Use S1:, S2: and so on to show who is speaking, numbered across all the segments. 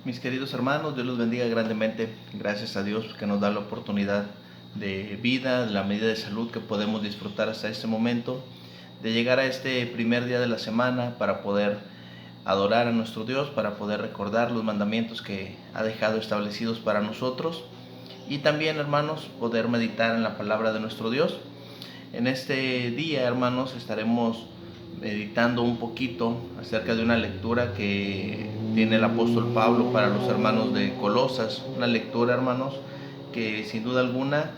S1: Mis queridos hermanos, Dios los bendiga grandemente. Gracias a Dios que nos da la oportunidad de vida, de la medida de salud que podemos disfrutar hasta este momento, de llegar a este primer día de la semana para poder adorar a nuestro Dios, para poder recordar los mandamientos que ha dejado establecidos para nosotros y también, hermanos, poder meditar en la palabra de nuestro Dios. En este día, hermanos, estaremos meditando un poquito acerca de una lectura que tiene el apóstol Pablo para los hermanos de Colosas. Una lectura, hermanos, que sin duda alguna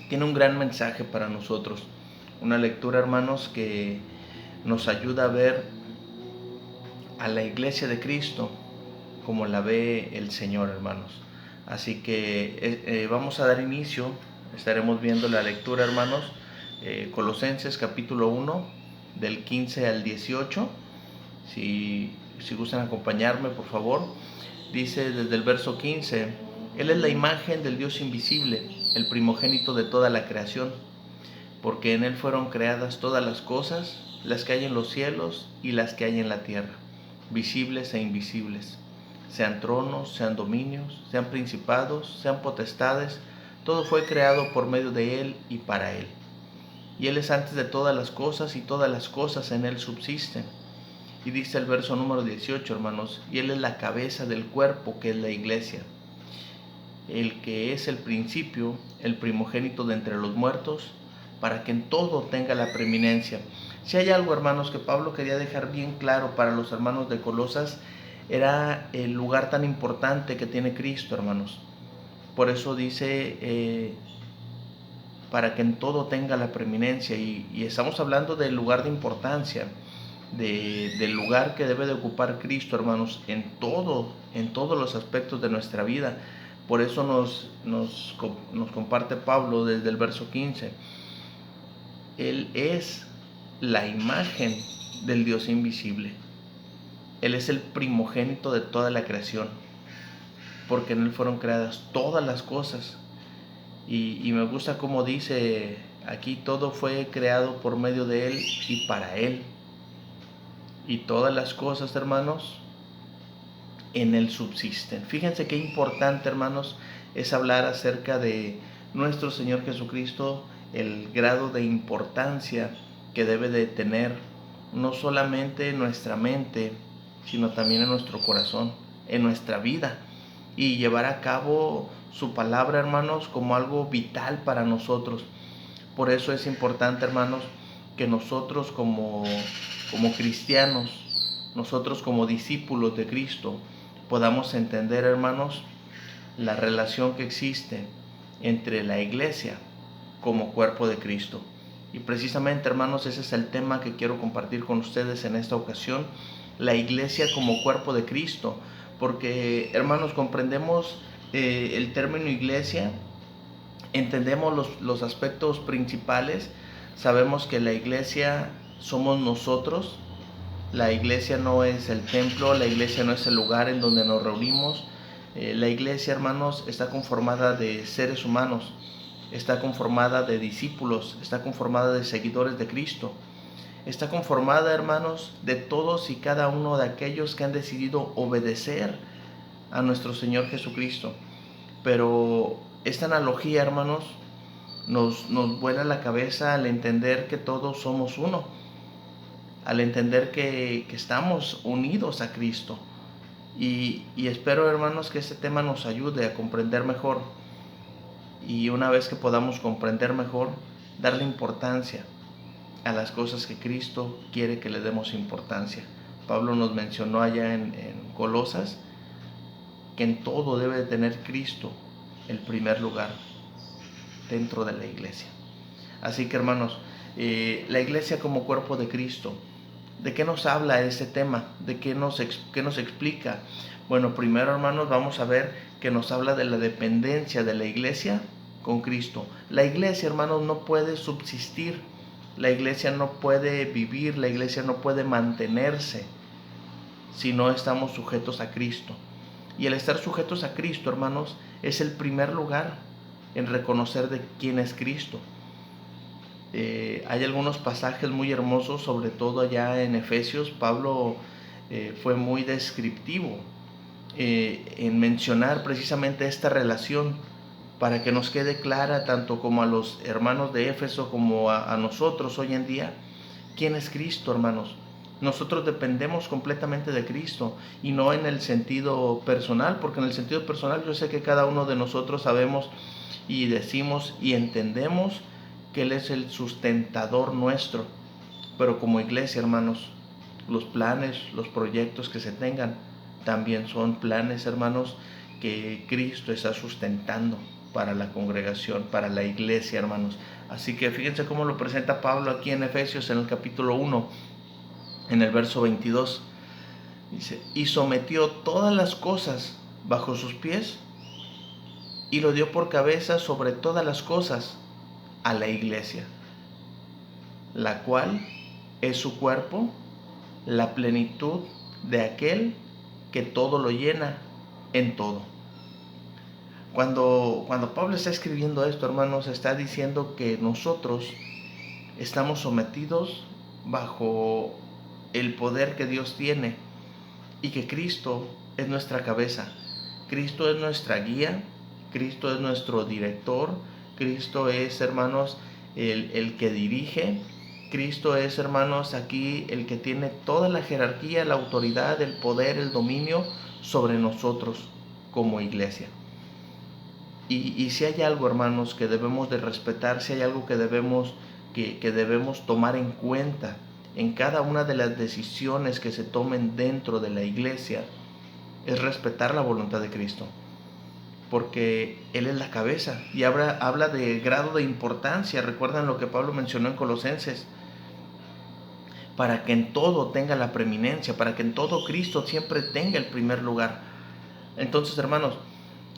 S1: tiene un gran mensaje para nosotros. Una lectura, hermanos, que nos ayuda a ver a la iglesia de Cristo como la ve el Señor, hermanos. Así que vamos a dar inicio. Estaremos viendo la lectura, hermanos, Colosenses capítulo 1, del 15 al 18. Si gustan acompañarme, por favor. Dice desde el verso 15: Él es la imagen del Dios invisible, el primogénito de toda la creación, porque en Él fueron creadas todas las cosas, las que hay en los cielos y las que hay en la tierra, visibles e invisibles, sean tronos, sean dominios, sean principados, sean potestades. Todo fue creado por medio de Él y para Él. Y Él es antes de todas las cosas, y todas las cosas en Él subsisten. Y dice el verso número 18, hermanos: y Él es la cabeza del cuerpo, que es la iglesia, el que es el principio, el primogénito de entre los muertos, para que en todo tenga la preeminencia. Si hay algo, hermanos, que Pablo quería dejar bien claro para los hermanos de Colosas, era el lugar tan importante que tiene Cristo, hermanos. Por eso dice, para que en todo tenga la preeminencia, y estamos hablando del lugar de importancia, del lugar que debe de ocupar Cristo, hermanos, en todos los aspectos de nuestra vida. Por eso nos comparte Pablo desde el verso 15. Él es la imagen del Dios invisible. Él es el primogénito de toda la creación, porque en Él fueron creadas todas las cosas. Y me gusta como dice aquí: todo fue creado por medio de Él y para Él. Y todas las cosas, hermanos, en Él subsisten. Fíjense qué importante, hermanos, es hablar acerca de nuestro Señor Jesucristo, el grado de importancia que debe de tener no solamente en nuestra mente, sino también en nuestro corazón, en nuestra vida, y llevar a cabo su palabra, hermanos, como algo vital para nosotros. Por eso es importante, hermanos, que nosotros como cristianos, nosotros como discípulos de Cristo, podamos entender, hermanos, la relación que existe entre la iglesia como cuerpo de Cristo. Y precisamente, hermanos, ese es el tema que quiero compartir con ustedes en esta ocasión: la iglesia como cuerpo de Cristo. Porque, hermanos, comprendemos el término iglesia, entendemos los aspectos principales, sabemos que la iglesia somos nosotros. La iglesia no es el templo, la iglesia no es el lugar en donde nos reunimos. La iglesia, hermanos, está conformada de seres humanos, está conformada de discípulos, está conformada de seguidores de Cristo. Está conformada, hermanos, de todos y cada uno de aquellos que han decidido obedecer a nuestro Señor Jesucristo. Pero esta analogía, hermanos, nos vuela la cabeza al entender que todos somos uno, al entender que estamos unidos a Cristo. Y espero, hermanos, que este tema nos ayude a comprender mejor. Y una vez que podamos comprender mejor, darle importancia a las cosas que Cristo quiere que le demos importancia. Pablo nos mencionó allá en Colosas que en todo debe de tener Cristo el primer lugar dentro de la iglesia. Así que, hermanos, la iglesia como cuerpo de Cristo, ¿de qué nos habla este tema? ¿De qué nos explica? Bueno, primero, hermanos, vamos a ver que nos habla de la dependencia de la iglesia con Cristo. La iglesia, hermanos, no puede subsistir, la iglesia no puede vivir, la iglesia no puede mantenerse si no estamos sujetos a Cristo. Y el estar sujetos a Cristo, hermanos, es el primer lugar en reconocer de quién es Cristo. Hay algunos pasajes muy hermosos, sobre todo allá en Efesios. Pablo fue muy descriptivo en mencionar precisamente esta relación para que nos quede clara tanto como a los hermanos de Éfeso como a nosotros hoy en día. ¿Quién es Cristo, hermanos? Nosotros dependemos completamente de Cristo y no en el sentido personal, porque en el sentido personal yo sé que cada uno de nosotros sabemos y decimos y entendemos que Él es el sustentador nuestro, pero como iglesia, hermanos, los planes, los proyectos que se tengan también son planes, hermanos, que Cristo está sustentando para la congregación, para la iglesia, hermanos. Así que fíjense cómo lo presenta Pablo aquí en Efesios en el capítulo 1, en el verso 22. Dice, y sometió todas las cosas bajo sus pies y lo dio por cabeza sobre todas las cosas a la iglesia, la cual es su cuerpo, la plenitud de aquel que todo lo llena en todo. Cuando Pablo está escribiendo esto, hermanos, está diciendo que nosotros estamos sometidos bajo el poder que Dios tiene y que Cristo es nuestra cabeza, Cristo es nuestra guía, Cristo es nuestro director, Cristo es, hermanos, el que dirige, Cristo es, hermanos, aquí el que tiene toda la jerarquía, la autoridad, el poder, el dominio sobre nosotros como iglesia. Y si hay algo, hermanos, que debemos de respetar, si hay algo que debemos tomar en cuenta en cada una de las decisiones que se tomen dentro de la iglesia, es respetar la voluntad de Cristo, porque Él es la cabeza y habla de grado de importancia. Recuerdan lo que Pablo mencionó en Colosenses, para que en todo tenga la preeminencia, para que en todo Cristo siempre tenga el primer lugar. Entonces, hermanos,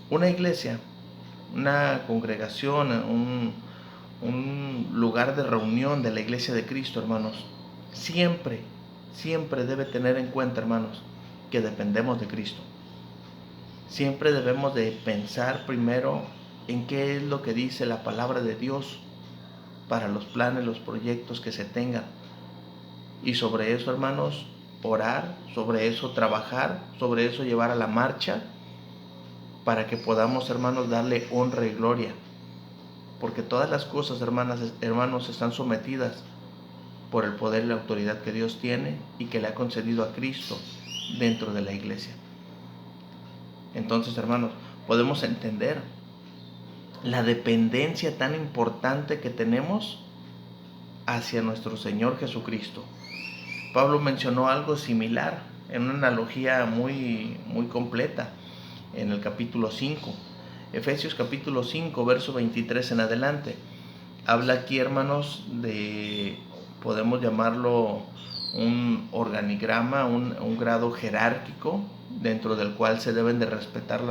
S1: una iglesia, una congregación, un lugar de reunión de la iglesia de Cristo, hermanos, siempre debe tener en cuenta, hermanos, que dependemos de Cristo. Siempre debemos de pensar primero en qué es lo que dice la palabra de Dios para los planes, los proyectos que se tengan. Y sobre eso, hermanos, orar, sobre eso trabajar, sobre eso llevar a la marcha, para que podamos, hermanos, darle honra y gloria. Porque todas las cosas, hermanos, están sometidas por el poder y la autoridad que Dios tiene y que le ha concedido a Cristo dentro de la iglesia. Entonces, hermanos, podemos entender la dependencia tan importante que tenemos hacia nuestro Señor Jesucristo. Pablo mencionó algo similar en una analogía muy completa en el capítulo 5. Efesios capítulo 5, verso 23 en adelante. Habla aquí, hermanos, de, podemos llamarlo un organigrama, un grado jerárquico dentro del cual se deben de respetar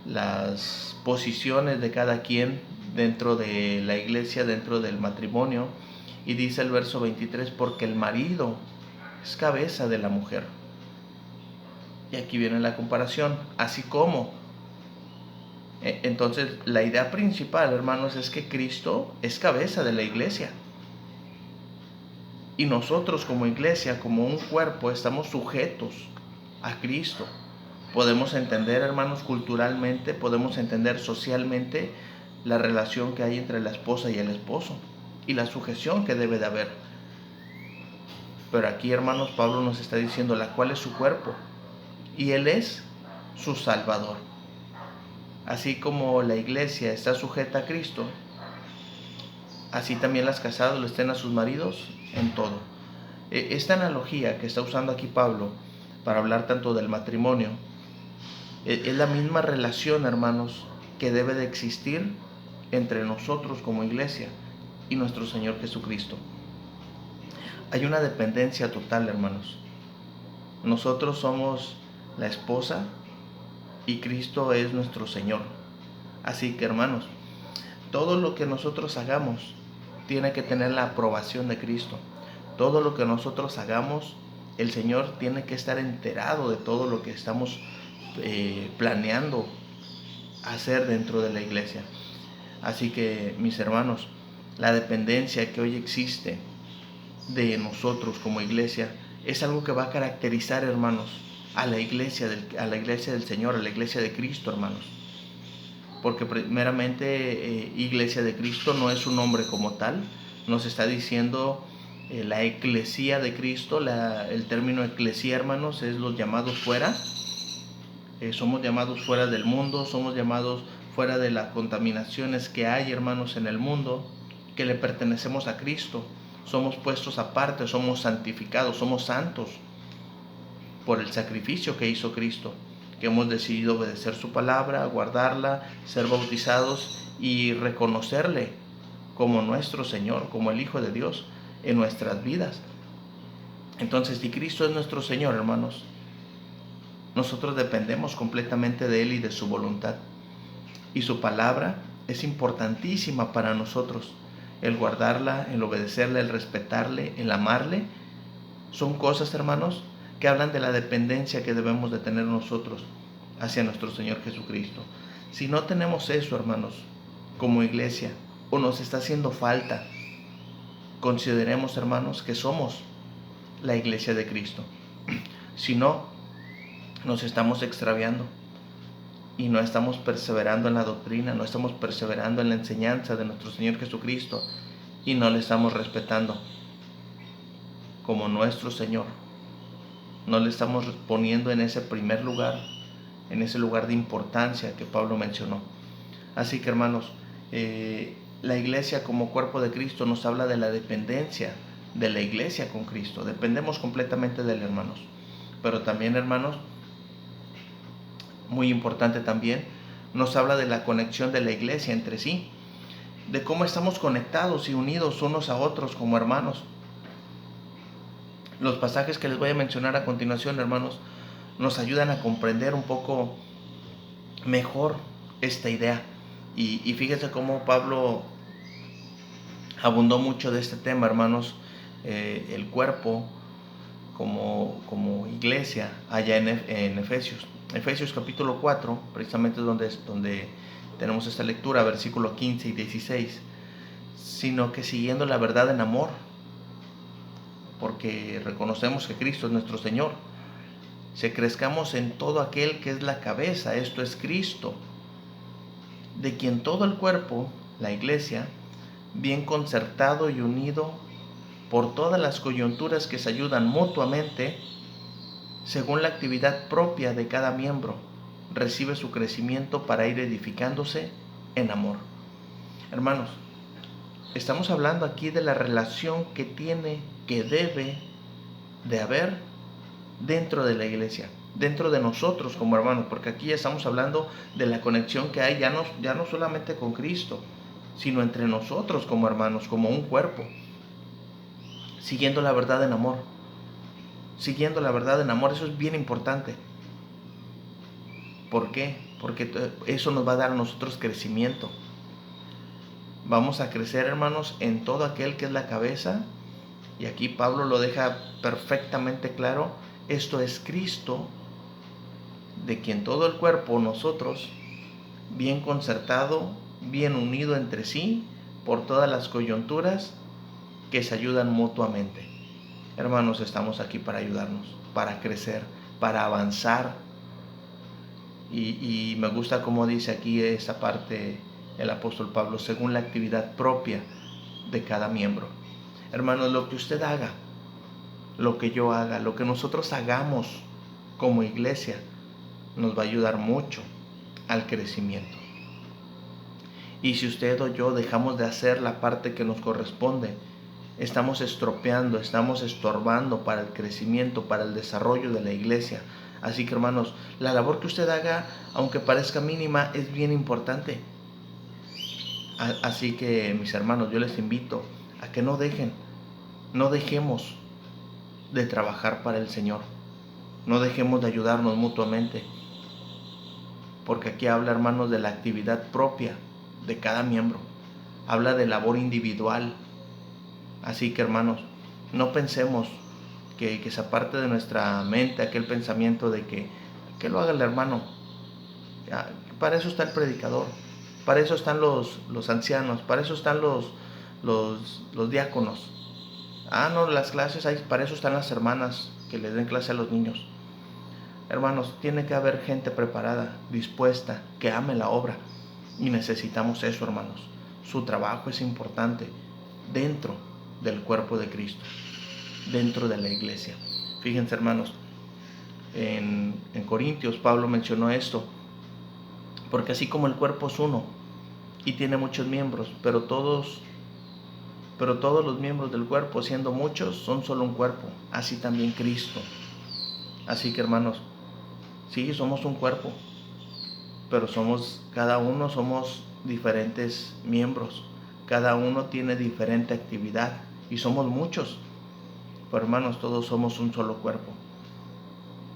S1: las posiciones de cada quien dentro de la iglesia, dentro del matrimonio. Y dice el verso 23, porque el marido es cabeza de la mujer. Y aquí viene la comparación, así como. Entonces, la idea principal, hermanos, es que Cristo es cabeza de la iglesia. Y nosotros como iglesia, como un cuerpo, estamos sujetos a Cristo. Podemos entender, hermanos, culturalmente, podemos entender socialmente la relación que hay entre la esposa y el esposo y la sujeción que debe de haber. Pero aquí, hermanos, Pablo nos está diciendo la cual es su cuerpo y Él es su Salvador. Así como la iglesia está sujeta a Cristo, así también las casadas lo estén a sus maridos en todo. Esta analogía que está usando aquí Pablo para hablar tanto del matrimonio es la misma relación, hermanos, que debe de existir entre nosotros como iglesia y nuestro Señor Jesucristo. Hay una dependencia total, hermanos. Nosotros somos la esposa y Cristo es nuestro Señor. Así que, hermanos, todo lo que nosotros hagamos tiene que tener la aprobación de Cristo. Todo lo que nosotros hagamos, el Señor tiene que estar enterado de todo lo que estamos planeando hacer dentro de la iglesia. Así que, mis hermanos, la dependencia que hoy existe de nosotros como iglesia es algo que va a caracterizar, hermanos, a la iglesia del Señor, a la iglesia de Cristo, hermanos. Porque primeramente iglesia de Cristo no es un nombre como tal, nos está diciendo la eclesía de Cristo, el término eclesía, hermanos, es los llamados fuera. Somos llamados fuera del mundo, somos llamados fuera de las contaminaciones que hay, hermanos, en el mundo, que le pertenecemos a Cristo. Somos puestos aparte, somos santificados, somos santos por el sacrificio que hizo Cristo, que hemos decidido obedecer su palabra, guardarla, ser bautizados y reconocerle como nuestro Señor, como el Hijo de Dios en nuestras vidas. Entonces, si Cristo es nuestro Señor, hermanos, nosotros dependemos completamente de Él y de su voluntad. Y su palabra es importantísima para nosotros. El guardarla, el obedecerle, el respetarle, el amarle, son cosas, hermanos, que hablan de la dependencia que debemos de tener nosotros hacia nuestro Señor Jesucristo. Si no tenemos eso, hermanos, como iglesia, o nos está haciendo falta, consideremos, hermanos, que somos la iglesia de Cristo. Si no, nos estamos extraviando y no estamos perseverando en la doctrina, no estamos perseverando en la enseñanza de nuestro Señor Jesucristo y no le estamos respetando como nuestro Señor. No le estamos poniendo en ese primer lugar, en ese lugar de importancia que Pablo mencionó. Así que, hermanos, la iglesia como cuerpo de Cristo nos habla de la dependencia de la iglesia con Cristo. Dependemos completamente de él, hermanos. Pero también, hermanos, muy importante también, nos habla de la conexión de la iglesia entre sí, de cómo estamos conectados y unidos unos a otros como hermanos. Los pasajes que les voy a mencionar a continuación, hermanos, nos ayudan a comprender un poco mejor esta idea. Y fíjense cómo Pablo abundó mucho de este tema, hermanos, el cuerpo como iglesia allá en Efesios. Efesios capítulo 4, precisamente donde tenemos esta lectura, versículos 15 y 16, sino que siguiendo la verdad en amor, porque reconocemos que Cristo es nuestro Señor, se crezcamos en todo aquel que es la cabeza, esto es Cristo, de quien todo el cuerpo, la iglesia, bien concertado y unido por todas las coyunturas que se ayudan mutuamente, según la actividad propia de cada miembro, recibe su crecimiento para ir edificándose en amor. Hermanos, estamos hablando aquí de la relación que debe de haber dentro de la iglesia, dentro de nosotros como hermanos, porque aquí ya estamos hablando de la conexión que hay ya no solamente con Cristo, sino entre nosotros como hermanos, como un cuerpo, siguiendo la verdad en amor. Siguiendo la verdad en amor, eso es bien importante. ¿Por qué? Porque eso nos va a dar a nosotros crecimiento. Vamos a crecer, hermanos, en todo aquel que es la cabeza. Y aquí Pablo lo deja perfectamente claro. Esto es Cristo, de quien todo el cuerpo, nosotros, bien concertado, bien unido entre sí, por todas las coyunturas que se ayudan mutuamente. Hermanos, estamos aquí para ayudarnos, para crecer, para avanzar. Y me gusta como dice aquí esa parte el apóstol Pablo, según la actividad propia de cada miembro. Hermanos, lo que usted haga, lo que yo haga, lo que nosotros hagamos como iglesia, nos va a ayudar mucho al crecimiento. Y si usted o yo dejamos de hacer la parte que nos corresponde, estamos estropeando, estamos estorbando para el crecimiento, para el desarrollo de la iglesia. Así que, hermanos, la labor que usted haga, aunque parezca mínima, es bien importante. Así que, mis hermanos, yo les invito a que no dejemos de trabajar para el Señor. No dejemos de ayudarnos mutuamente. Porque aquí habla, hermanos, de la actividad propia de cada miembro. Habla de labor individual. Así que, hermanos, no pensemos que esa parte de nuestra mente, aquel pensamiento de que lo haga el hermano. Para eso está el predicador, para eso están los ancianos, para eso están los diáconos. No, las clases, para eso están las hermanas. que les den clase a los niños. Hermanos, tiene que haber gente preparada, dispuesta, que ame la obra. Y necesitamos eso, hermanos. Su trabajo es importante dentro del cuerpo de Cristo, dentro de la iglesia. Fíjense, hermanos, en Corintios Pablo mencionó esto, porque así como el cuerpo es uno y tiene muchos miembros, pero todos los miembros del cuerpo, siendo muchos, son solo un cuerpo, así también Cristo. Así que, hermanos, sí, somos un cuerpo, pero cada uno somos diferentes miembros, cada uno tiene diferente actividad y somos muchos, pero hermanos, todos somos un solo cuerpo.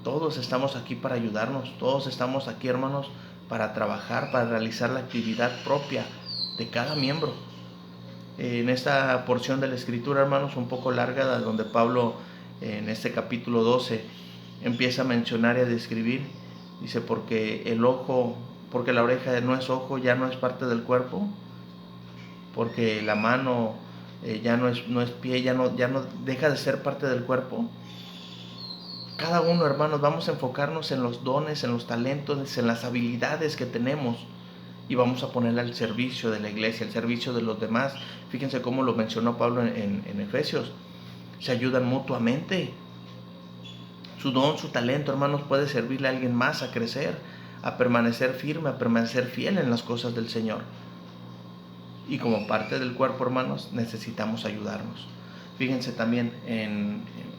S1: Todos estamos aquí para ayudarnos, todos estamos aquí, hermanos, para trabajar, para realizar la actividad propia de cada miembro. En esta porción de la Escritura, hermanos, un poco larga, donde Pablo en este capítulo 12 empieza a mencionar y a describir, dice, porque la oreja no es ojo, ya no es parte del cuerpo, porque la mano ya no es pie, ya no deja de ser parte del cuerpo. Cada uno, hermanos, vamos a enfocarnos en los dones, en los talentos, en las habilidades que tenemos y vamos a ponerla al servicio de la iglesia, al servicio de los demás. Fíjense cómo lo mencionó Pablo en Efesios. Se ayudan mutuamente. Su don, su talento, hermanos, puede servirle a alguien más a crecer, a permanecer firme, a permanecer fiel en las cosas del Señor. Y como parte del cuerpo, hermanos, necesitamos ayudarnos. Fíjense también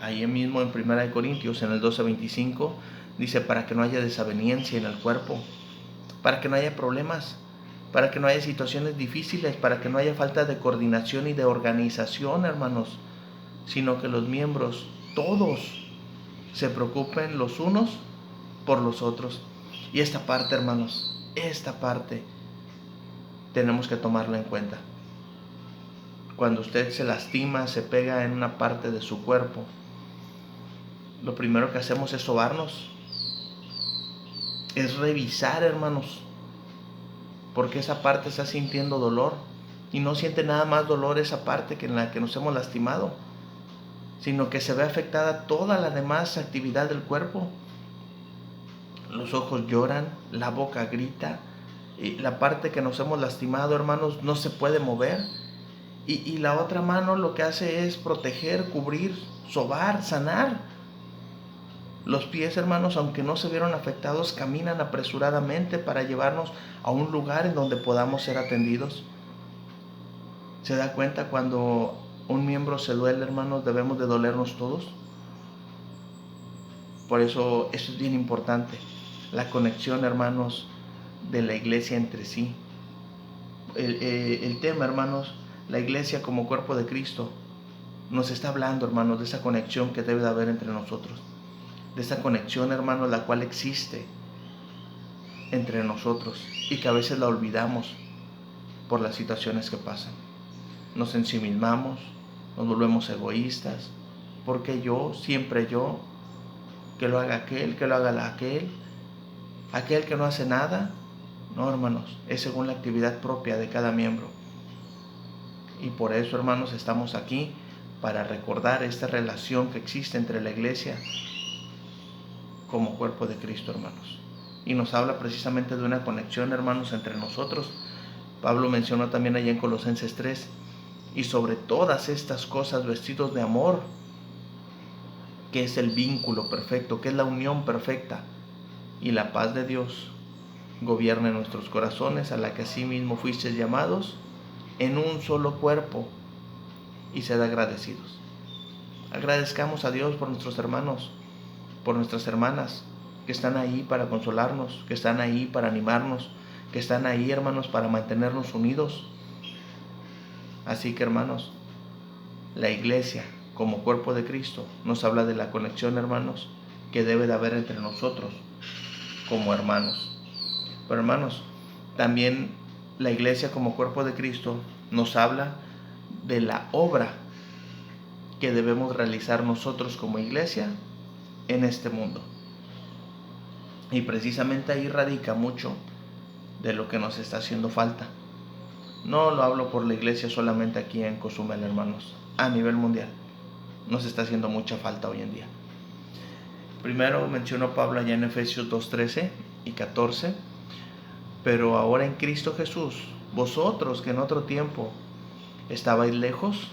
S1: ahí mismo en 1 Corintios, en el 12:25, dice, para que no haya desaveniencia en el cuerpo, para que no haya problemas, para que no haya situaciones difíciles, para que no haya falta de coordinación y de organización, hermanos, sino que los miembros, todos, se preocupen los unos por los otros. Y esta parte, hermanos, esta parte tenemos que tomarla en cuenta. Cuando usted se lastima, se pega en una parte de su cuerpo, lo primero que hacemos es sobarnos, es revisar, hermanos, porque esa parte está sintiendo dolor y no siente nada más dolor esa parte que en la que nos hemos lastimado, sino que se ve afectada toda la demás actividad del cuerpo. Los ojos lloran, la boca grita, y la parte que nos hemos lastimado, hermanos, no se puede mover. Y la otra mano lo que hace es proteger, cubrir, sobar, sanar. Los pies, hermanos, aunque no se vieron afectados, caminan apresuradamente para llevarnos a un lugar en donde podamos ser atendidos. ¿Se da cuenta cuando un miembro se duele, hermanos, debemos de dolernos todos? Por eso es bien importante, la conexión, hermanos, de la iglesia entre sí. El tema, hermanos, la iglesia como cuerpo de Cristo, nos está hablando, hermanos, de esa conexión que debe de haber entre nosotros. De esa conexión, hermanos, la cual existe entre nosotros y que a veces la olvidamos por las situaciones que pasan. Nos ensimismamos, nos volvemos egoístas, porque yo, siempre yo, que lo haga aquel, que lo haga aquel que no hace nada. No, hermanos, es según la actividad propia de cada miembro. Y por eso, hermanos, estamos aquí para recordar esta relación que existe entre la iglesia como cuerpo de Cristo, hermanos. Y nos habla precisamente de una conexión, hermanos, entre nosotros. Pablo mencionó también allá en Colosenses 3, y sobre todas estas cosas vestidos de amor, que es el vínculo perfecto, que es la unión perfecta, y la paz de Dios gobierna en nuestros corazones, a la que asimismo fuisteis llamados en un solo cuerpo, y sed agradecidos. Agradezcamos a Dios por nuestros hermanos, por nuestras hermanas, que están ahí para consolarnos, que están ahí para animarnos, que están ahí, hermanos, para mantenernos unidos. Así que, hermanos, la iglesia como cuerpo de Cristo nos habla de la conexión, hermanos, que debe de haber entre nosotros como hermanos. Pero, hermanos, también la iglesia como cuerpo de Cristo nos habla de la obra que debemos realizar nosotros como iglesia en este mundo. Y precisamente ahí radica mucho de lo que nos está haciendo falta. No lo hablo por la iglesia solamente aquí en Cozumel, hermanos, a nivel mundial. Nos está haciendo mucha falta hoy en día. Primero mencionó Pablo allá en Efesios 2:13 y 14, pero ahora en Cristo Jesús, vosotros que en otro tiempo estabais lejos,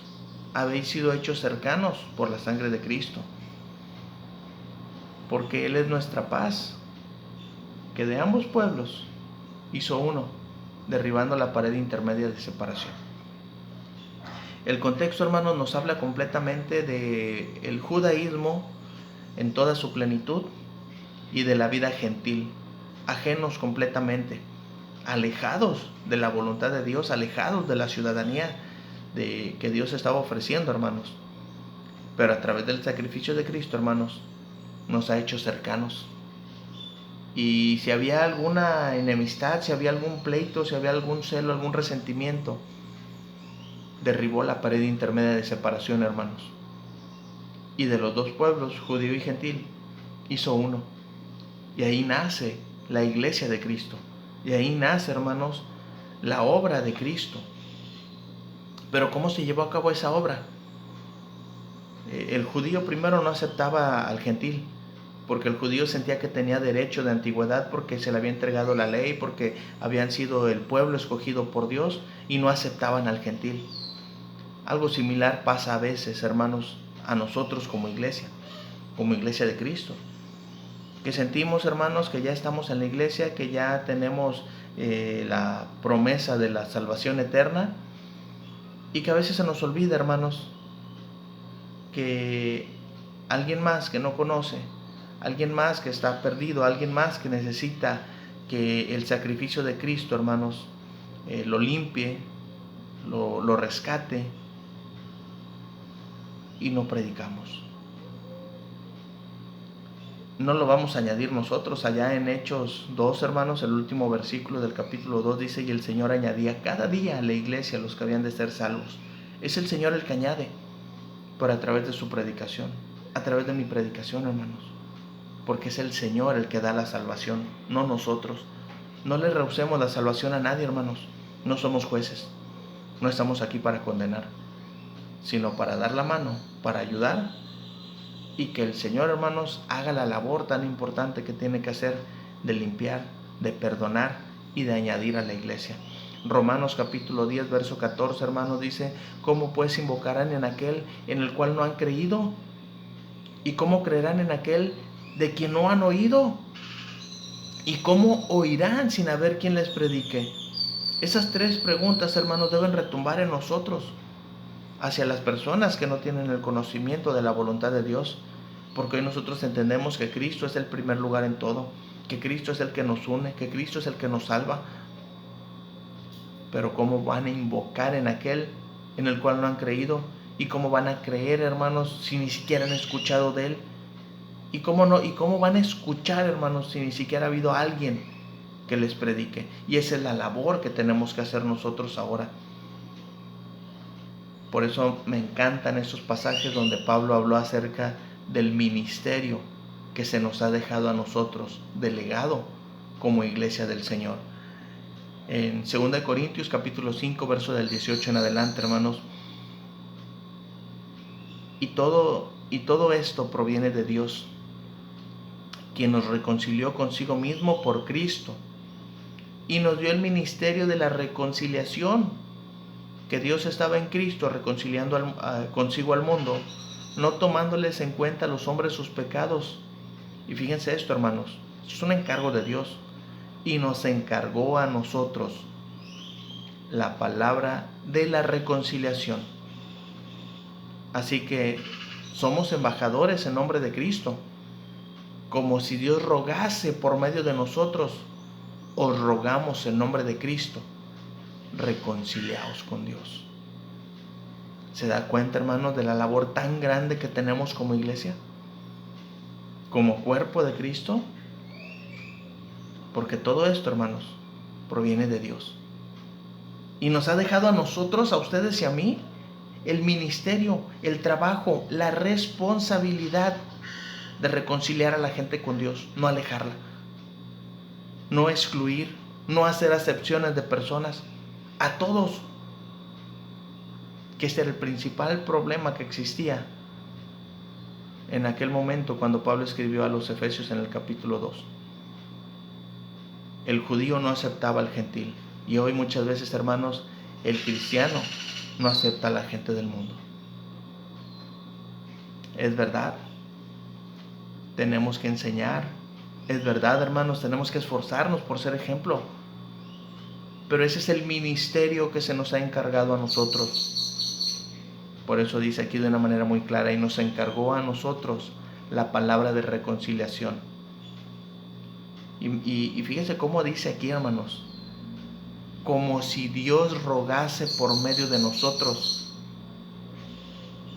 S1: habéis sido hechos cercanos por la sangre de Cristo, porque Él es nuestra paz, que de ambos pueblos hizo uno, derribando la pared intermedia de separación. El contexto, hermanos, nos habla completamente del judaísmo en toda su plenitud y de la vida gentil, ajenos completamente, alejados de la voluntad de Dios, alejados de la ciudadanía que Dios estaba ofreciendo, hermanos. Pero a través del sacrificio de Cristo, hermanos, nos ha hecho cercanos. Y si había alguna enemistad, si había algún pleito, si había algún celo, algún resentimiento, derribó la pared intermedia de separación, hermanos. Y de los dos pueblos, judío y gentil, hizo uno. Y ahí nace la iglesia de Cristo. Y ahí nace, hermanos, la obra de Cristo. Pero ¿cómo se llevó a cabo esa obra? El judío primero no aceptaba al gentil, porque el judío sentía que tenía derecho de antigüedad, porque se le había entregado la ley, porque habían sido el pueblo escogido por Dios, y no aceptaban al gentil. Algo similar pasa a veces, hermanos, a nosotros como iglesia de Cristo, que sentimos, hermanos, que ya estamos en la iglesia, que ya tenemos la promesa de la salvación eterna, y que a veces se nos olvida, hermanos, que alguien más que no conoce, alguien más que está perdido, alguien más que necesita que el sacrificio de Cristo, hermanos, lo limpie, lo rescate, y no predicamos. No lo vamos a añadir nosotros. Allá en Hechos 2, hermanos, el último versículo del capítulo 2 dice: y el Señor añadía cada día a la iglesia los que habían de ser salvos. Es el Señor el que añade, pero a través de su predicación, a través de mi predicación, hermanos, porque es el Señor el que da la salvación, no nosotros. No le rehusemos la salvación a nadie, hermanos. No somos jueces, no estamos aquí para condenar, sino para dar la mano, para ayudar, y que el Señor, hermanos, haga la labor tan importante que tiene que hacer de limpiar, de perdonar y de añadir a la iglesia. Romanos capítulo 10, verso 14, hermanos, dice: ¿cómo pues invocarán en aquel en el cual no han creído? ¿Y cómo creerán en aquel de quien no han oído? ¿Y cómo oirán sin haber quien les predique? Esas tres preguntas, hermanos, deben retumbar en nosotros, hacia las personas que no tienen el conocimiento de la voluntad de Dios, porque hoy nosotros entendemos que Cristo es el primer lugar en todo, que Cristo es el que nos une, que Cristo es el que nos salva. Pero ¿cómo van a invocar en aquel en el cual no han creído? ¿Y cómo van a creer, hermanos, si ni siquiera han escuchado de Él? ¿Y cómo van a escuchar, hermanos, si ni siquiera ha habido alguien que les predique? Y esa es la labor que tenemos que hacer nosotros ahora. Por eso me encantan esos pasajes donde Pablo habló acerca del ministerio que se nos ha dejado a nosotros, delegado como iglesia del Señor. En 2 Corintios capítulo 5, verso del 18 en adelante, hermanos. Y todo esto proviene de Dios, quien nos reconcilió consigo mismo por Cristo y nos dio el ministerio de la reconciliación, que Dios estaba en Cristo reconciliando consigo al mundo, no tomándoles en cuenta a los hombres sus pecados. Y fíjense esto, hermanos, es un encargo de Dios, y nos encargó a nosotros la palabra de la reconciliación. Así que somos embajadores en nombre de Cristo, como si Dios rogase por medio de nosotros. Os rogamos en nombre de Cristo, reconciliaos con Dios. ¿Se da cuenta, hermanos, de la labor tan grande que tenemos como iglesia, como cuerpo de Cristo? Porque todo esto, hermanos, proviene de Dios. Y nos ha dejado a nosotros, a ustedes y a mí, el ministerio, el trabajo, la responsabilidad de reconciliar a la gente con Dios, no alejarla, no excluir, no hacer acepciones de personas, a todos. Que este era el principal problema que existía en aquel momento cuando Pablo escribió a los Efesios en el capítulo 2. El judío no aceptaba al gentil, y hoy muchas veces, hermanos, el cristiano no acepta a la gente del mundo. Es verdad, tenemos que enseñar. Es verdad, hermanos, tenemos que esforzarnos por ser ejemplo. Pero ese es el ministerio que se nos ha encargado a nosotros. Por eso dice aquí de una manera muy clara, y nos encargó a nosotros la palabra de reconciliación. Y fíjense cómo dice aquí, hermanos, como si Dios rogase por medio de nosotros.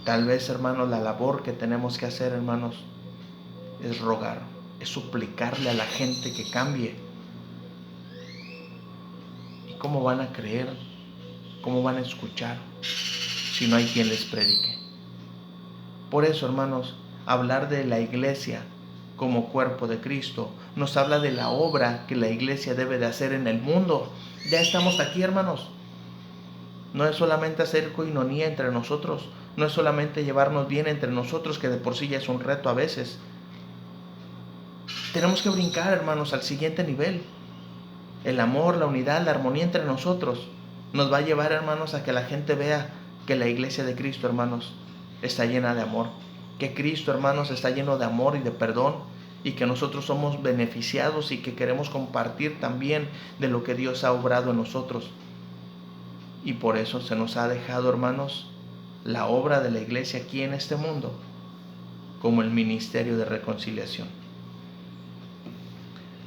S1: Tal vez, hermanos, la labor que tenemos que hacer, hermanos, es rogar, es suplicarle a la gente que cambie. ¿Y cómo van a creer? ¿Cómo van a escuchar si no hay quien les predique? Por eso, hermanos, hablar de la iglesia como cuerpo de Cristo nos habla de la obra que la iglesia debe de hacer en el mundo. Ya estamos aquí, hermanos. No es solamente hacer coinonía entre nosotros, no es solamente llevarnos bien entre nosotros, que de por sí ya es un reto a veces. Tenemos que brincar, hermanos, al siguiente nivel. El amor, la unidad, la armonía entre nosotros nos va a llevar, hermanos, a que la gente vea que la iglesia de Cristo, hermanos, está llena de amor. Que Cristo, hermanos, está lleno de amor y de perdón, y que nosotros somos beneficiados y que queremos compartir también de lo que Dios ha obrado en nosotros. Y por eso se nos ha dejado, hermanos, la obra de la iglesia aquí en este mundo como el ministerio de reconciliación.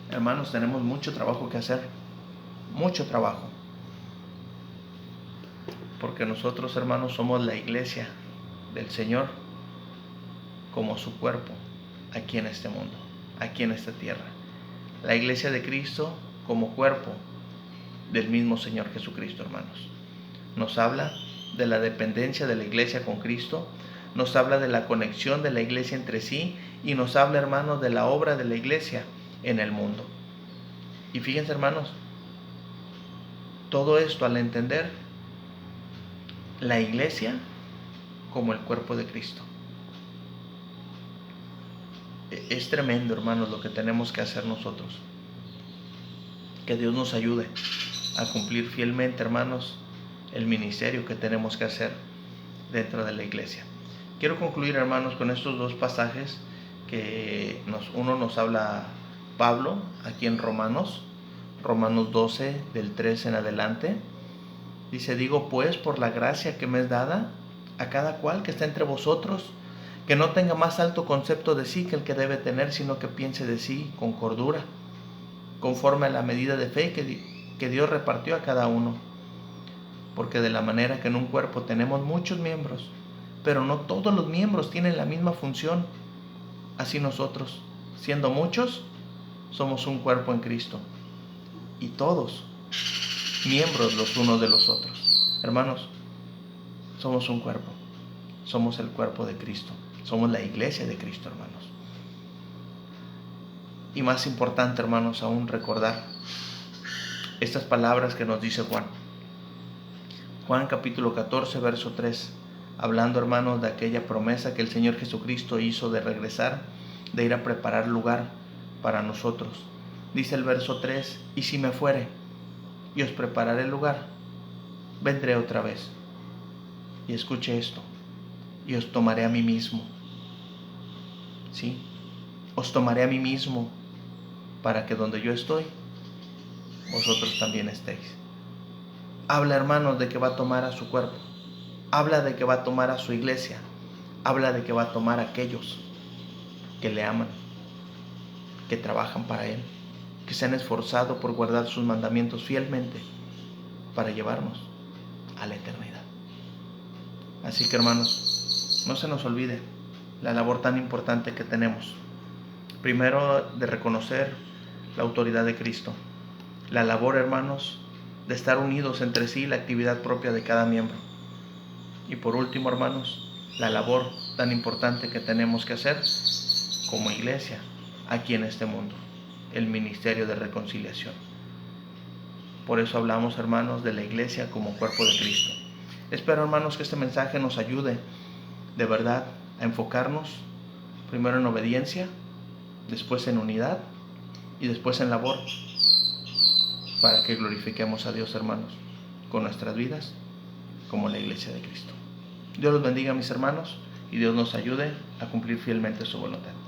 S1: Hermanos, tenemos mucho trabajo que hacer, mucho trabajo, porque nosotros, hermanos, somos la iglesia del Señor como su cuerpo aquí en este mundo, aquí en esta tierra. La iglesia de Cristo como cuerpo del mismo Señor Jesucristo, hermanos. Nos habla de la dependencia de la iglesia con Cristo, nos habla de la conexión de la iglesia entre sí, y nos habla, hermanos, de la obra de la iglesia en el mundo. Y fíjense, hermanos, todo esto al entender la iglesia como el cuerpo de Cristo. Es tremendo, hermanos, lo que tenemos que hacer nosotros. Que Dios nos ayude a cumplir fielmente, hermanos, el ministerio que tenemos que hacer dentro de la iglesia. Quiero concluir, hermanos, con estos dos pasajes que uno nos habla Pablo aquí en Romanos 12, del 3 en adelante. Dice: digo pues, por la gracia que me es dada, a cada cual que está entre vosotros, que no tenga más alto concepto de sí que el que debe tener, sino que piense de sí con cordura, conforme a la medida de fe que Dios repartió a cada uno. Porque de la manera que en un cuerpo tenemos muchos miembros, pero no todos los miembros tienen la misma función, así nosotros, siendo muchos, somos un cuerpo en Cristo, y todos miembros los unos de los otros. Hermanos, somos un cuerpo, somos el cuerpo de Cristo, somos la iglesia de Cristo, hermanos. Y más importante, hermanos, aún recordar estas palabras que nos dice Juan capítulo 14, verso 3, hablando, hermanos, de aquella promesa que el Señor Jesucristo hizo de regresar, de ir a preparar lugar para nosotros. Dice el verso 3: y si me fuere y os prepararé el lugar, vendré otra vez. Y escuche esto: y os tomaré a mí mismo. ¿Sí? Os tomaré a mí mismo, para que donde yo estoy, vosotros también estéis. Habla, hermanos, de que va a tomar a su cuerpo. Habla de que va a tomar a su iglesia. Habla de que va a tomar a aquellos que le aman, que trabajan para Él, que se han esforzado por guardar sus mandamientos fielmente para llevarnos a la eternidad. Así que, hermanos, no se nos olvide la labor tan importante que tenemos. Primero, de reconocer la autoridad de Cristo. La labor, hermanos, de estar unidos entre sí, la actividad propia de cada miembro. Y por último, hermanos, la labor tan importante que tenemos que hacer como iglesia aquí en este mundo, el ministerio de reconciliación. Por eso hablamos, hermanos, de la iglesia como cuerpo de Cristo. Espero, hermanos, que este mensaje nos ayude de verdad a enfocarnos primero en obediencia, después en unidad y después en labor, para que glorifiquemos a Dios, hermanos, con nuestras vidas como la Iglesia de Cristo. Dios los bendiga, mis hermanos, y Dios nos ayude a cumplir fielmente su voluntad.